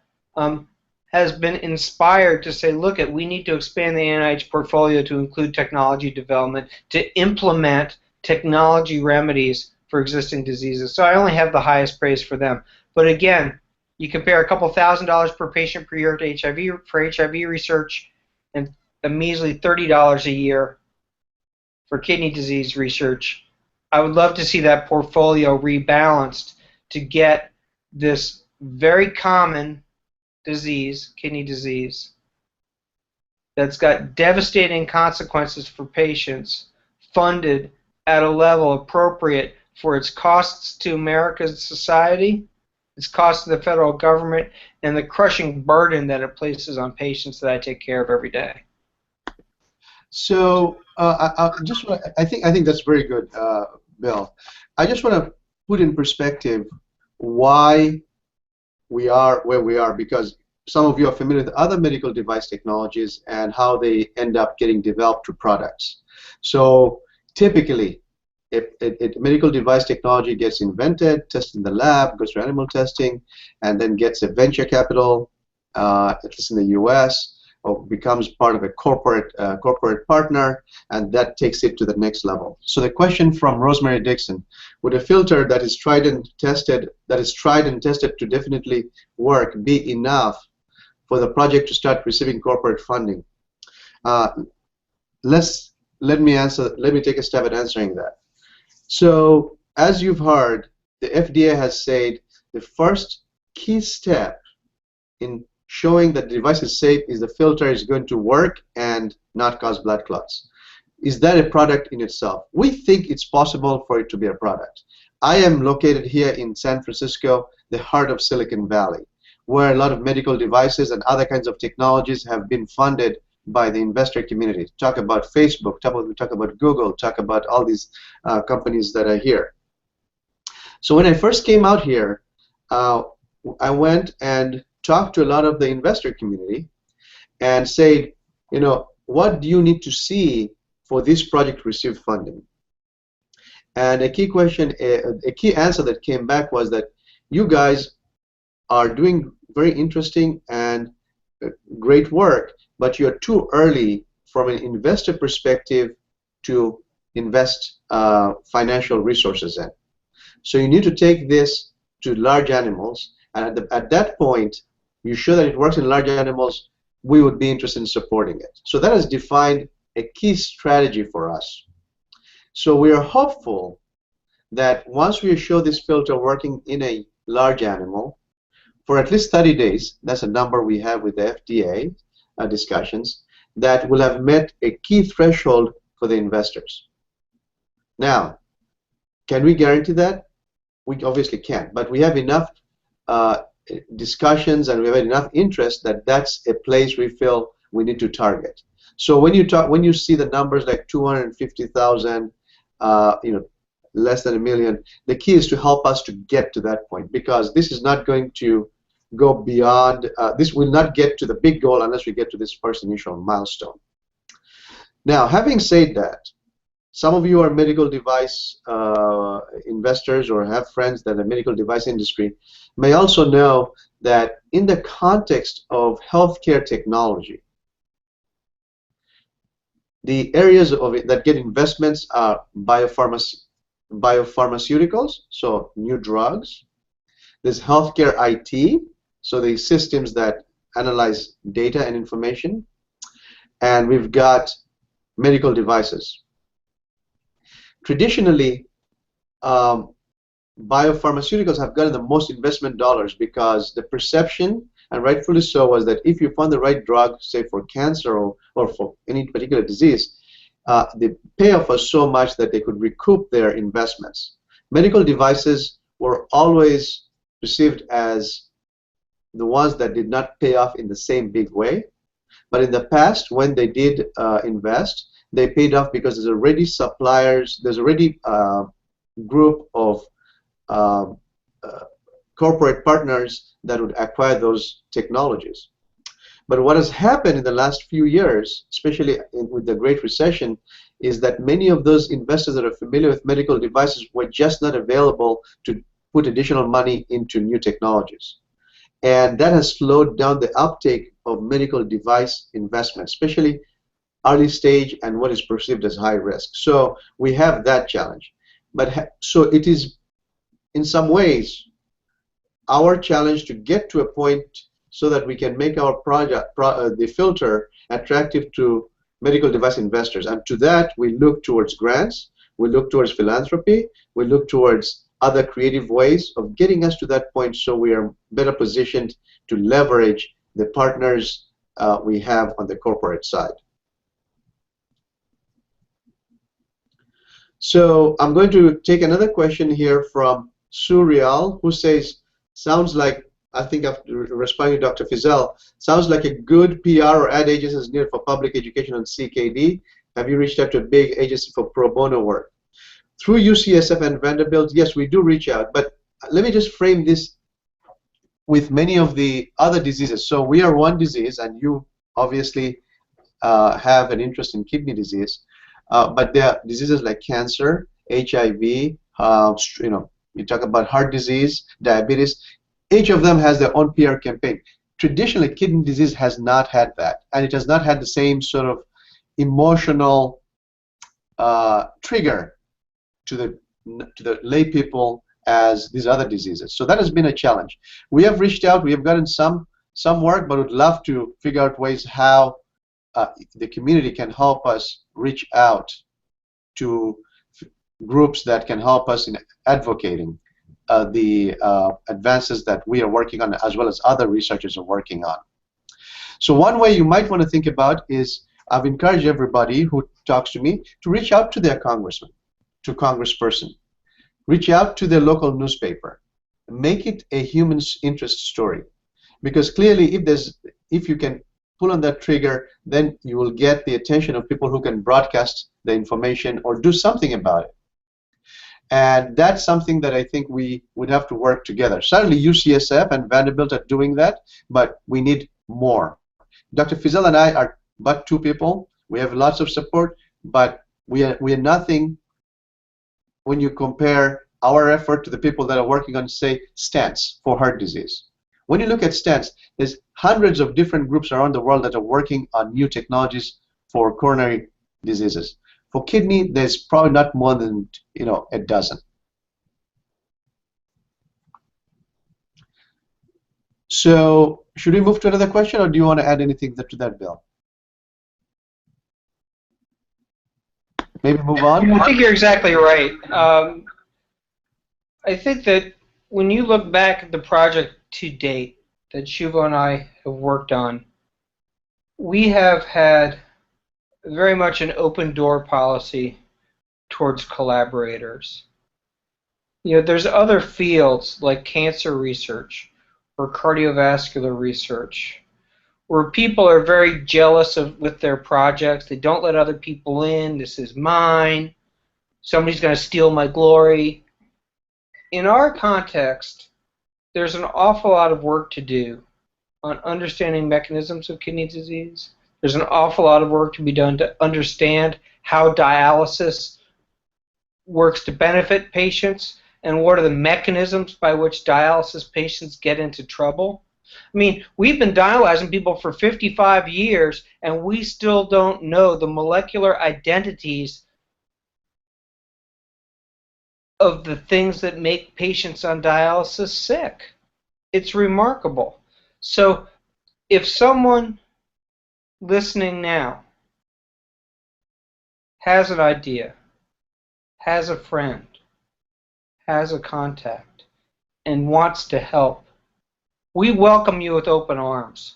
has been inspired to say, look, we need to expand the NIH portfolio to include technology development, to implement technology remedies for existing diseases. So I only have the highest praise for them. But again, you compare a couple $1,000s per patient per year to HIV for HIV research and a measly $30 a year for kidney disease research. I would love to see that portfolio rebalanced to get this very common disease, kidney disease, that's got devastating consequences for patients, funded at a level appropriate for its costs to America's society its cost to the federal government, and the crushing burden that it places on patients that I take care of every day. So I think that's very good, Bill. I just want to put in perspective why we are where we are, because some of you are familiar with other medical device technologies and how they end up getting developed to products. So typically, if a medical device technology gets invented, tested in the lab, goes through animal testing, and then gets a venture capital, at least in the U.S., or becomes part of a corporate partner, and that takes it to the next level. So the question from Rosemary Dixon: would a filter that is tried and tested to definitely work be enough for the project to start receiving corporate funding? Let me take a stab at answering that. So as you've heard, the FDA has said the first key step in showing that the device is safe is the filter is going to work and not cause blood clots. Is that a product in itself? We think it's possible for it to be a product. I am located here in San Francisco, the heart of Silicon Valley, where a lot of medical devices and other kinds of technologies have been funded by the investor community. Talk about Facebook, talk about Google, talk about all these companies that are here. So when I first came out here, I went and talked to a lot of the investor community and said, you know, what do you need to see for this project to receive funding? And a key question, a key answer that came back was that you guys are doing very interesting and great work, but you're too early from an investor perspective to invest financial resources in. So you need to take this to large animals, and at that point, you show that it works in large animals, we would be interested in supporting it. So that has defined a key strategy for us. So we are hopeful that once we show this filter working in a large animal for at least 30 days, that's a number we have with the FDA discussions, that will have met a key threshold for the investors. Now, can we guarantee that? We obviously can't, but we have enough discussions and we have enough interest that that's a place we feel we need to target. So when you see the numbers like 250,000, less than $1 million, the key is to help us to get to that point, because this is not going to go beyond. This will not get to the big goal unless we get to this first initial milestone. Now, having said that, some of you are medical device investors or have friends that are medical device industry may also know that in the context of healthcare technology, the areas of it that get investments are biopharmaceuticals, so new drugs. There's healthcare IT, so the systems that analyze data and information. And we've got medical devices. Traditionally, biopharmaceuticals have gotten the most investment dollars because the perception, and rightfully so, was that if you found the right drug, say for cancer or for any particular disease, the payoff was so much that they could recoup their investments. Medical devices were always perceived as the ones that did not pay off in the same big way. But in the past, when they did invest, they paid off because there's already suppliers, there's already a group of corporate partners that would acquire those technologies. But what has happened in the last few years, especially with the Great Recession, is that many of those investors that are familiar with medical devices were just not available to put additional money into new technologies. And that has slowed down the uptake of medical device investment, especially early stage and what is perceived as high risk. So we have that challenge. But so it is, in some ways, our challenge to get to a point so that we can make our the filter attractive to medical device investors. And to that, we look towards grants, we look towards philanthropy, we look towards other creative ways of getting us to that point so we are better positioned to leverage the partners we have on the corporate side. So I'm going to take another question here from Suriel, who says, sounds like, I think after responding to Dr. Fissell, sounds like a good PR or ad agency is needed for public education on CKD. Have you reached out to a big agency for pro bono work? Through UCSF and Vanderbilt, yes, we do reach out, but let me just frame this with many of the other diseases. So we are one disease, and you obviously have an interest in kidney disease, but there are diseases like cancer, HIV, you talk about heart disease, diabetes. Each of them has their own PR campaign. Traditionally, kidney disease has not had that, and it has not had the same sort of emotional trigger to the lay people as these other diseases. So that has been a challenge. We have reached out. We have gotten some work, but would love to figure out ways how the community can help us reach out to groups that can help us in advocating the advances that we are working on, as well as other researchers are working on. So one way you might want to think about is, I've encouraged everybody who talks to me to reach out to their congressman, to congressperson. Reach out to their local newspaper. Make it a human interest story. Because clearly, if you can pull on that trigger, then you will get the attention of people who can broadcast the information or do something about it. And that's something that I think we would have to work together. Certainly UCSF and Vanderbilt are doing that, but we need more. Dr. Fissell and I are but two people. We have lots of support, but we are nothing when you compare our effort to the people that are working on, say, stents for heart disease. When you look at stents, there's hundreds of different groups around the world that are working on new technologies for coronary diseases. For kidney, there's probably not more than a dozen. So should we move to another question, or do you want to add anything to that, Bill? Maybe move on? I think you're exactly right. I think that when you look back at the project to date that Shuvo and I have worked on, we have had very much an open door policy towards collaborators. There's other fields like cancer research or cardiovascular research where people are very jealous with their projects. They don't let other people in. This is mine. Somebody's going to steal my glory. In our context, there's an awful lot of work to do on understanding mechanisms of kidney disease. There's an awful lot of work to be done to understand how dialysis works to benefit patients and what are the mechanisms by which dialysis patients get into trouble. I mean, we've been dialyzing people for 55 years and we still don't know the molecular identities of the things that make patients on dialysis sick. It's remarkable. So if someone listening now has an idea, has a friend, has a contact, and wants to help, we welcome you with open arms,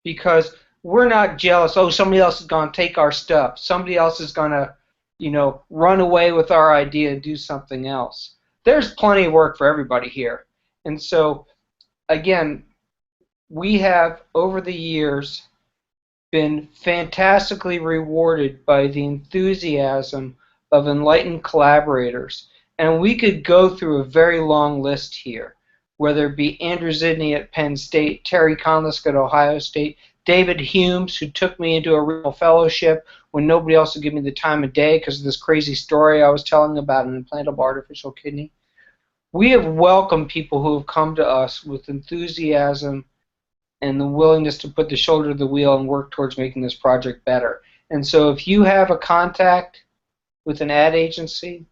because we're not jealous, oh, somebody else is going to take our stuff, somebody else is going to run away with our idea and do something else. There's plenty of work for everybody here. And so, again, we have, over the years, been fantastically rewarded by the enthusiasm of enlightened collaborators. And we could go through a very long list here, whether it be Andrew Zidney at Penn State, Terry Conlisk at Ohio State, David Humes, who took me into a renal fellowship when nobody else would give me the time of day because of this crazy story I was telling about an implantable artificial kidney. We have welcomed people who have come to us with enthusiasm and the willingness to put the shoulder to the wheel and work towards making this project better. And so if you have a contact with an ad agency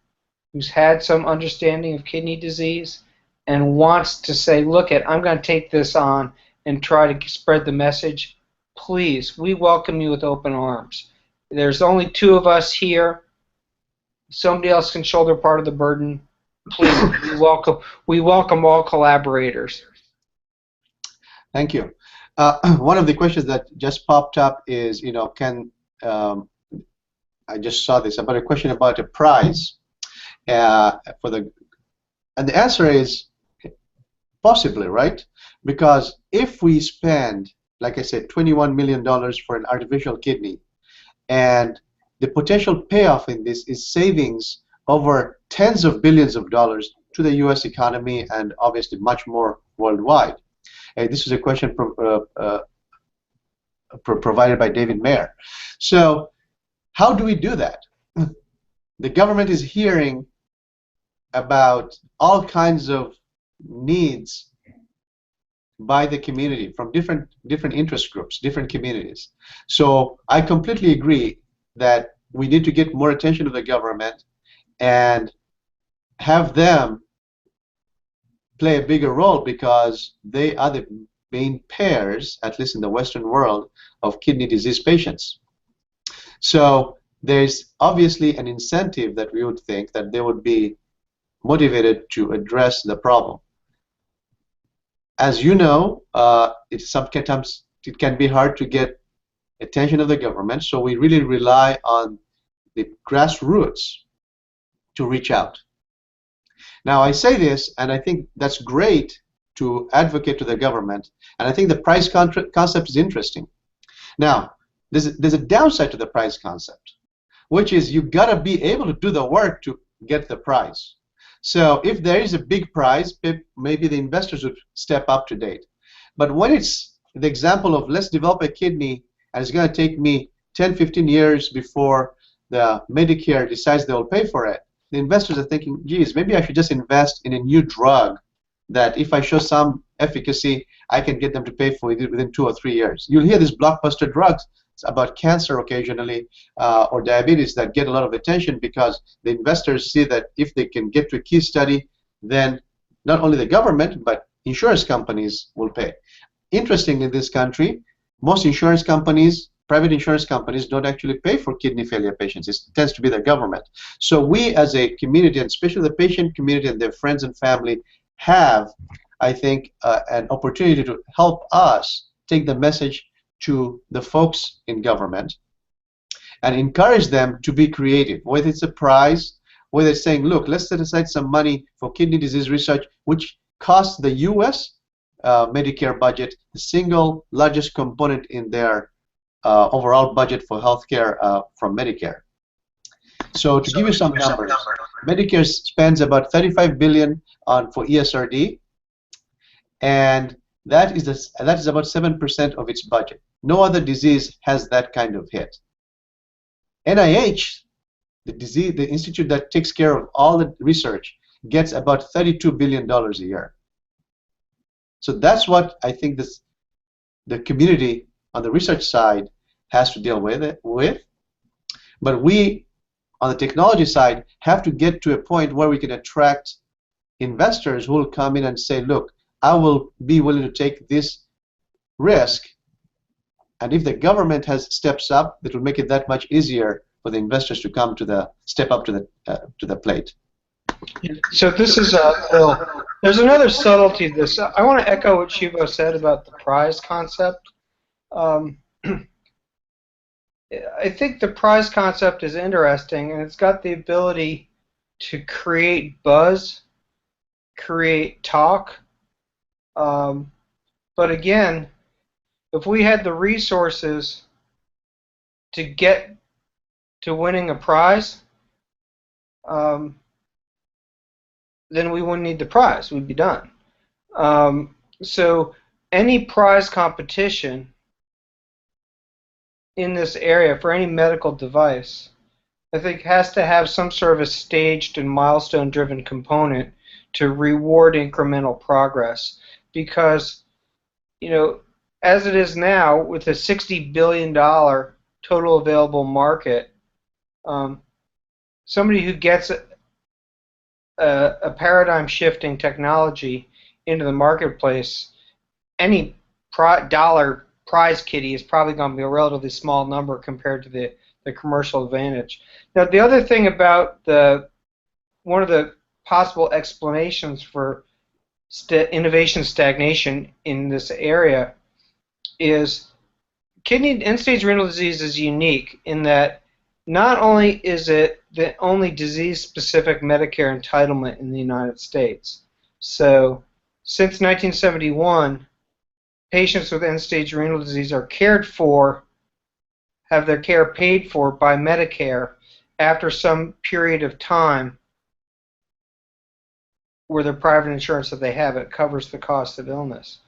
who's had some understanding of kidney disease and wants to say, look, I'm going to take this on and try to spread the message, please, we welcome you with open arms. There's only two of us here. Somebody else can shoulder part of the burden. Please, we welcome all collaborators. Thank you. One of the questions that just popped up is, I just saw this about a question about a prize and the answer is, Possibly, right? Because if we spend, like I said, $21 million for an artificial kidney, and the potential payoff in this is savings over tens of billions of dollars to the US economy and obviously much more worldwide. This is a question provided by David Mayer. So how do we do that? The government is hearing about all kinds of needs by the community from different interest groups, different communities. So I completely agree that we need to get more attention to the government and have them play a bigger role, because they are the main payers, at least in the Western world, of kidney disease patients. So there's obviously an incentive that we would think that they would be motivated to address the problem. As you know, sometimes it can be hard to get attention of the government, so we really rely on the grassroots to reach out. Now, I say this, and I think that's great to advocate to the government, and I think the price concept is interesting. Now, there's a downside to the price concept, which is you've got to be able to do the work to get the prize. So if there is a big prize, maybe the investors would step up to date. But when it's the example of let's develop a kidney and it's going to take me 10, 15 years before the Medicare decides they will pay for it, the investors are thinking, geez, maybe I should just invest in a new drug that if I show some efficacy, I can get them to pay for it within 2 or 3 years. You'll hear these blockbuster drugs about cancer occasionally or diabetes that get a lot of attention because the investors see that if they can get to a key study, then not only the government but insurance companies will pay. Interestingly, in this country, most insurance companies, private insurance companies, don't actually pay for kidney failure patients. It tends to be the government. So we as a community, and especially the patient community and their friends and family, have, I think, an opportunity to help us take the message to the folks in government and encourage them to be creative, whether it's a prize, whether it's saying, look, let's set aside some money for kidney disease research, which costs the US Medicare budget the single largest component in their overall budget for healthcare from Medicare. So to give you some numbers, Medicare spends about $35 billion for ESRD, and that is about 7% of its budget. No other disease has that kind of hit. NIH, the institute that takes care of all the research, gets about $32 billion a year. So that's what I think the community on the research side has to deal with. But we, on the technology side, have to get to a point where we can attract investors who will come in and say, look, I will be willing to take this risk, and if the government steps up, it will make it that much easier for the investors to step up to the plate. So this is Bill. There's another subtlety to this. I want to echo what Shuvo said about the prize concept. I think the prize concept is interesting, and it's got the ability to create buzz, create talk. But again, if we had the resources to get to winning a prize, then we wouldn't need the prize. We'd be done. So any prize competition in this area for any medical device, I think, has to have some sort of a staged and milestone-driven component to reward incremental progress. Because, you know, as it is now, with a $60 billion total available market, somebody who gets a paradigm-shifting technology into the marketplace, any dollar prize kitty is probably going to be a relatively small number compared to the commercial advantage. Now, the other thing about one of the possible explanations for innovation stagnation in this area is kidney end-stage renal disease is unique in that not only is it the only disease-specific Medicare entitlement in the United States, so since 1971, patients with end-stage renal disease are cared for, have their care paid for by Medicare after some period of time where the private insurance that they have, it covers the cost of illness.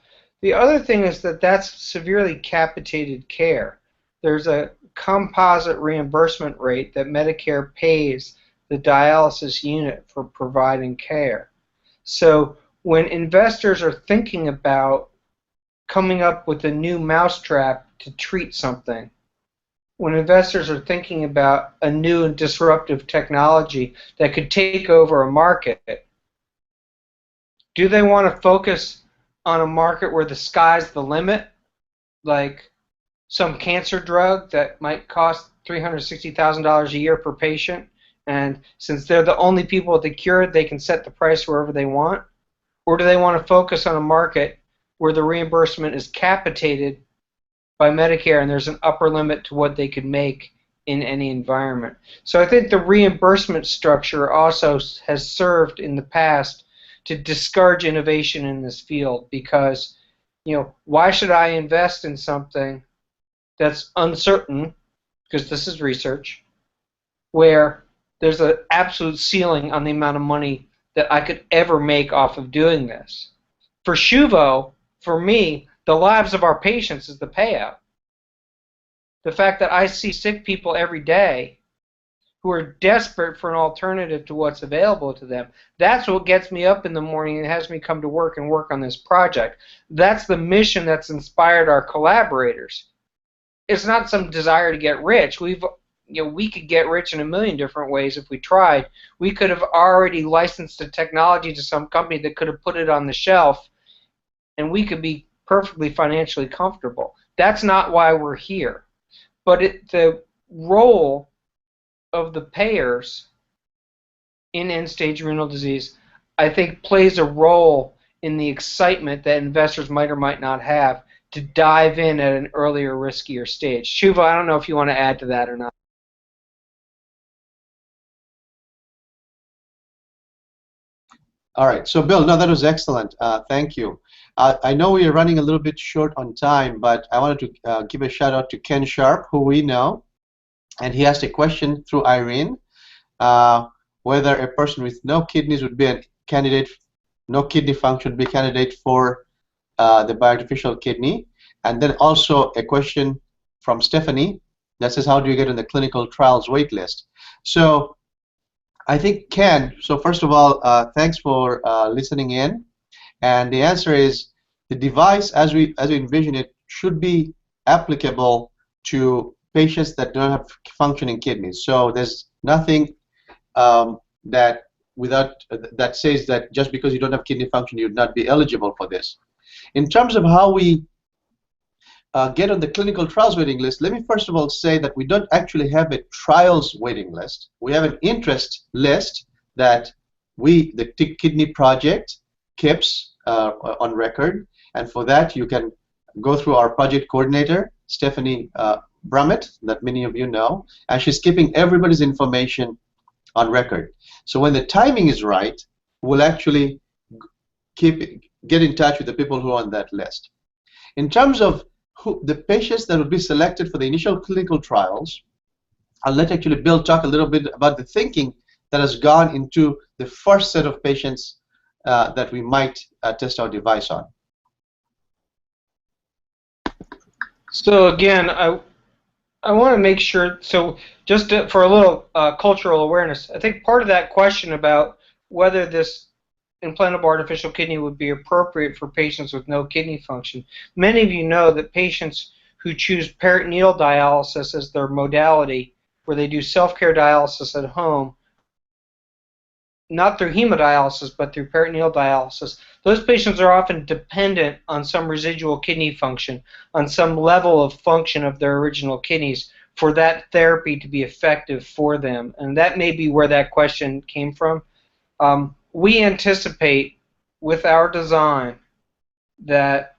The other thing is that that's severely capitated care. There's a composite reimbursement rate that Medicare pays the dialysis unit for providing care. So when investors are thinking about coming up with a new mousetrap to treat something, when investors are thinking about a new and disruptive technology that could take over a market, do they want to focus on a market where the sky's the limit, like some cancer drug that might cost $360,000 a year per patient, and since they're the only people with the cure, they can set the price wherever they want? Or do they want to focus on a market where the reimbursement is capitated by Medicare and there's an upper limit to what they could make in any environment? So I think the reimbursement structure also has served in the past to discourage innovation in this field, because, you know, why should I invest in something that's uncertain, because this is research, where there's an absolute ceiling on the amount of money that I could ever make off of doing this? For Shuvo, for me, the lives of our patients is the payout. The fact that I see sick people every day who are desperate for an alternative to what's available to them, that's what gets me up in the morning and has me come to work and work on this project. That's the mission that's inspired our collaborators. It's not some desire to get rich. We could get rich in a million different ways if we tried. We could have already licensed the technology to some company that could have put it on the shelf, and we could be perfectly financially comfortable. That's not why we're here. But the role of the payers in end-stage renal disease, I think, plays a role in the excitement that investors might or might not have to dive in at an earlier, riskier stage. Shuvo, I don't know if you want to add to that or not. All right. So, Bill, no, that was excellent. Thank you. I know we are running a little bit short on time, but I wanted to give a shout out to Ken Sharp, who we know, and he asked a question through Irene, whether a person with no kidneys would be a candidate, no kidney function would be a candidate for the bioartificial kidney. And then also a question from Stephanie that says, how do you get on the clinical trials wait list? So I think, Ken, so first of all, thanks for listening in. And the answer is, the device, as we envision it, should be applicable to patients that don't have functioning kidneys. So there's nothing that says that just because you don't have kidney function, you'd not be eligible for this. In terms of how we get on the clinical trials waiting list, let me first of all say that we don't actually have a trials waiting list. We have an interest list that the Kidney Project, keeps on record, and for that you can go through our project coordinator, Stephanie Brummett, that many of you know, and she's keeping everybody's information on record. So when the timing is right, we'll actually get in touch with the people who are on that list. In terms of the patients that will be selected for the initial clinical trials, I'll let actually Bill talk a little bit about the thinking that has gone into the first set of patients that we might test our device on. So again, I want to make sure, so just for a little cultural awareness, I think part of that question about whether this implantable artificial kidney would be appropriate for patients with no kidney function, many of you know that patients who choose peritoneal dialysis as their modality, where they do self-care dialysis at home, not through hemodialysis, but through peritoneal dialysis, those patients are often dependent on some residual kidney function, on some level of function of their original kidneys for that therapy to be effective for them. And that may be where that question came from. We anticipate with our design that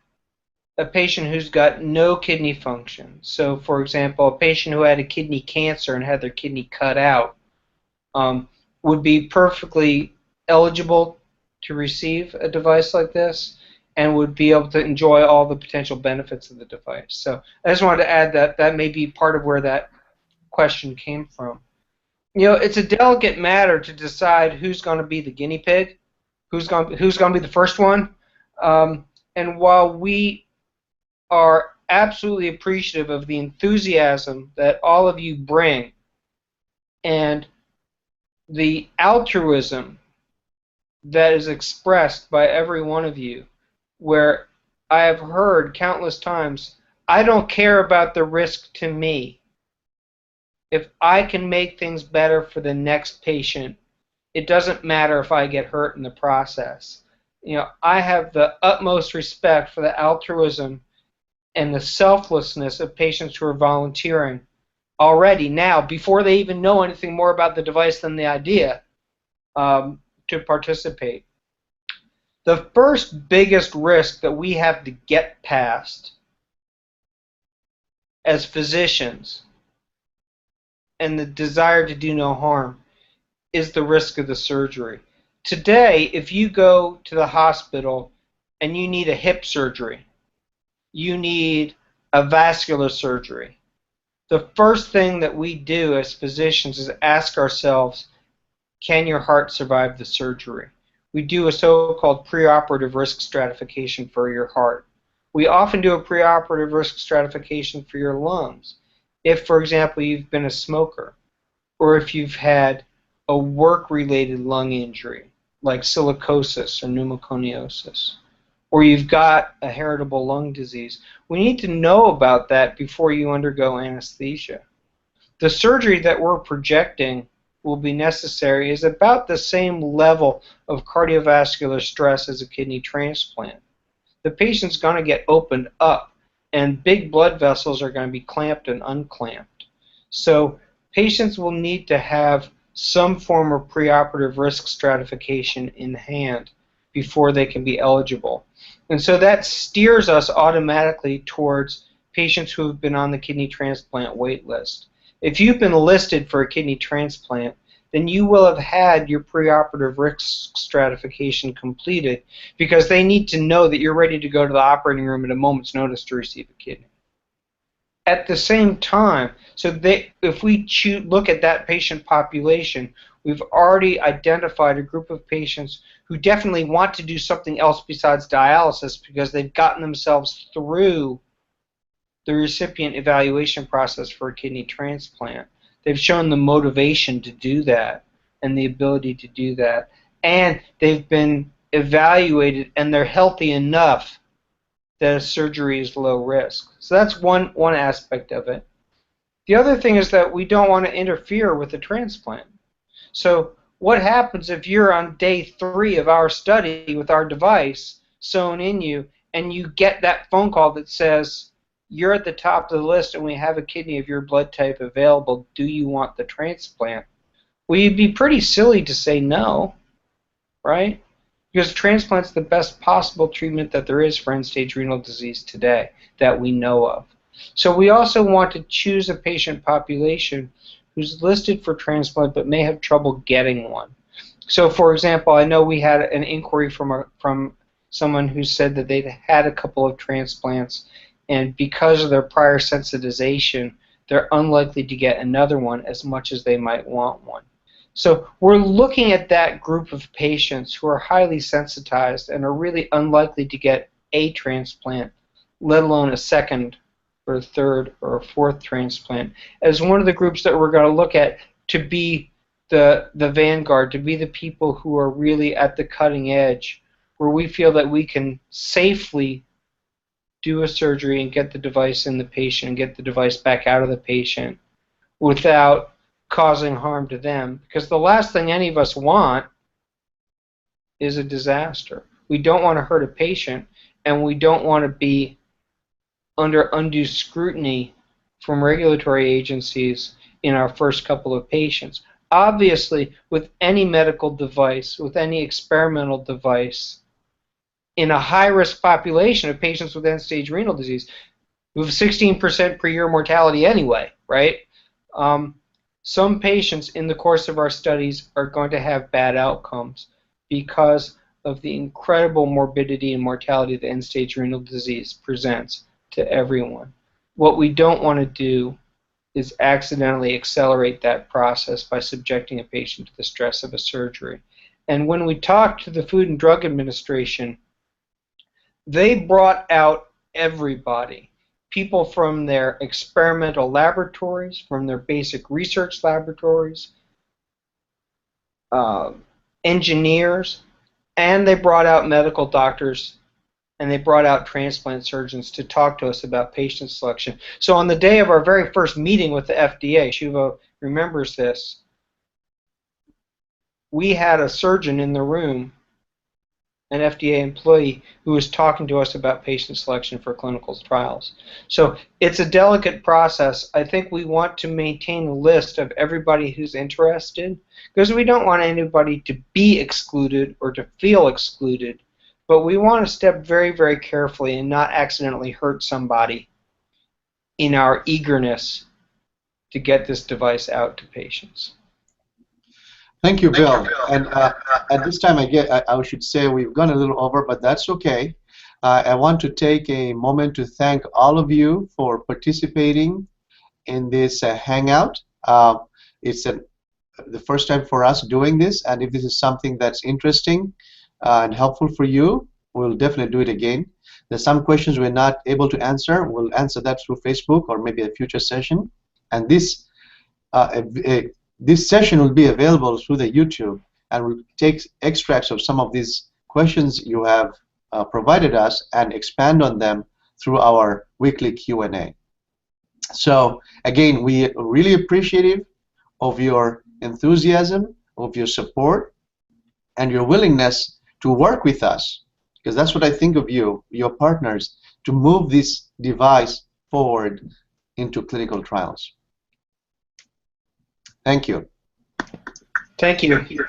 a patient who's got no kidney function, so for example, a patient who had a kidney cancer and had their kidney cut out, would be perfectly eligible to receive a device like this and would be able to enjoy all the potential benefits of the device. So I just wanted to add that that may be part of where that question came from. You know, it's a delicate matter to decide who's going to be the guinea pig, who's going to be the first one. And while we are absolutely appreciative of the enthusiasm that all of you bring and the altruism that is expressed by every one of you, where I have heard countless times, I don't care about the risk to me. If I can make things better for the next patient, it doesn't matter if I get hurt in the process. You know, I have the utmost respect for the altruism and the selflessness of patients who are volunteering already now, before they even know anything more about the device than the idea, to participate. The first biggest risk that we have to get past as physicians, and the desire to do no harm, is the risk of the surgery. Today, if you go to the hospital and you need a hip surgery, you need a vascular surgery, the first thing that we do as physicians is ask ourselves, can your heart survive the surgery? We do a so-called preoperative risk stratification for your heart. We often do a preoperative risk stratification for your lungs. If, for example, you've been a smoker, or if you've had a work-related lung injury, like silicosis or pneumoconiosis, or you've got a heritable lung disease, we need to know about that before you undergo anesthesia. The surgery that we're projecting will be necessary is about the same level of cardiovascular stress as a kidney transplant. The patient's going to get opened up, and big blood vessels are going to be clamped and unclamped. So patients will need to have some form of preoperative risk stratification in hand before they can be eligible. And so that steers us automatically towards patients who have been on the kidney transplant wait list. If you've been listed for a kidney transplant, then you will have had your preoperative risk stratification completed, because they need to know that you're ready to go to the operating room at a moment's notice to receive a kidney. At the same time, if we look at that patient population, we've already identified a group of patients who definitely want to do something else besides dialysis because they've gotten themselves through the recipient evaluation process for a kidney transplant. They've shown the motivation to do that and the ability to do that. And they've been evaluated and they're healthy enough that a surgery is low risk. So that's one aspect of it. The other thing is that we don't want to interfere with the transplant. So what happens if you're on day 3 of our study with our device sewn in you and you get that phone call that says, you're at the top of the list and we have a kidney of your blood type available, do you want the transplant? Well, you'd be pretty silly to say no, right? Because transplant's the best possible treatment that there is for end-stage renal disease today that we know of. So we also want to choose a patient population who's listed for transplant but may have trouble getting one. So, for example, I know we had an inquiry from someone who said that they'd had a couple of transplants, and because of their prior sensitization, they're unlikely to get another one as much as they might want one. So we're looking at that group of patients who are highly sensitized and are really unlikely to get a transplant, let alone a second or a third or a fourth transplant, as one of the groups that we're going to look at to be the vanguard, to be the people who are really at the cutting edge, where we feel that we can safely do a surgery and get the device in the patient and get the device back out of the patient without causing harm to them. Because the last thing any of us want is a disaster. We don't want to hurt a patient, and we don't want to be under undue scrutiny from regulatory agencies in our first couple of patients. Obviously, with any medical device, with any experimental device, in a high-risk population of patients with end-stage renal disease, we have 16% per year mortality anyway, right? Some patients in the course of our studies are going to have bad outcomes because of the incredible morbidity and mortality that end-stage renal disease presents to everyone. What we don't want to do is accidentally accelerate that process by subjecting a patient to the stress of a surgery. And when we talked to the Food and Drug Administration, they brought out everybody. People from their experimental laboratories, from their basic research laboratories, engineers, and they brought out medical doctors, and they brought out transplant surgeons to talk to us about patient selection. So on the day of our very first meeting with the FDA, Shuvo remembers this, we had a surgeon in the room, an FDA employee, who was talking to us about patient selection for clinical trials. So it's a delicate process. I think we want to maintain a list of everybody who's interested, because we don't want anybody to be excluded or to feel excluded, but we want to step very, very carefully and not accidentally hurt somebody in our eagerness to get this device out to patients. Thank you, Bill. And at this time, I should say we've gone a little over, but that's okay. I want to take a moment to thank all of you for participating in this hangout. It's the first time for us doing this, and if this is something that's interesting and helpful for you, we'll definitely do it again. There's some questions we're not able to answer. We'll answer that through Facebook or maybe a future session. And this session will be available through the YouTube, and we'll take extracts of some of these questions you have provided us and expand on them through our weekly Q&A. So again, we are really appreciative of your enthusiasm, of your support, and your willingness to work with us, because that's what I think of you, your partners, to move this device forward into clinical trials. Thank you. Thank you.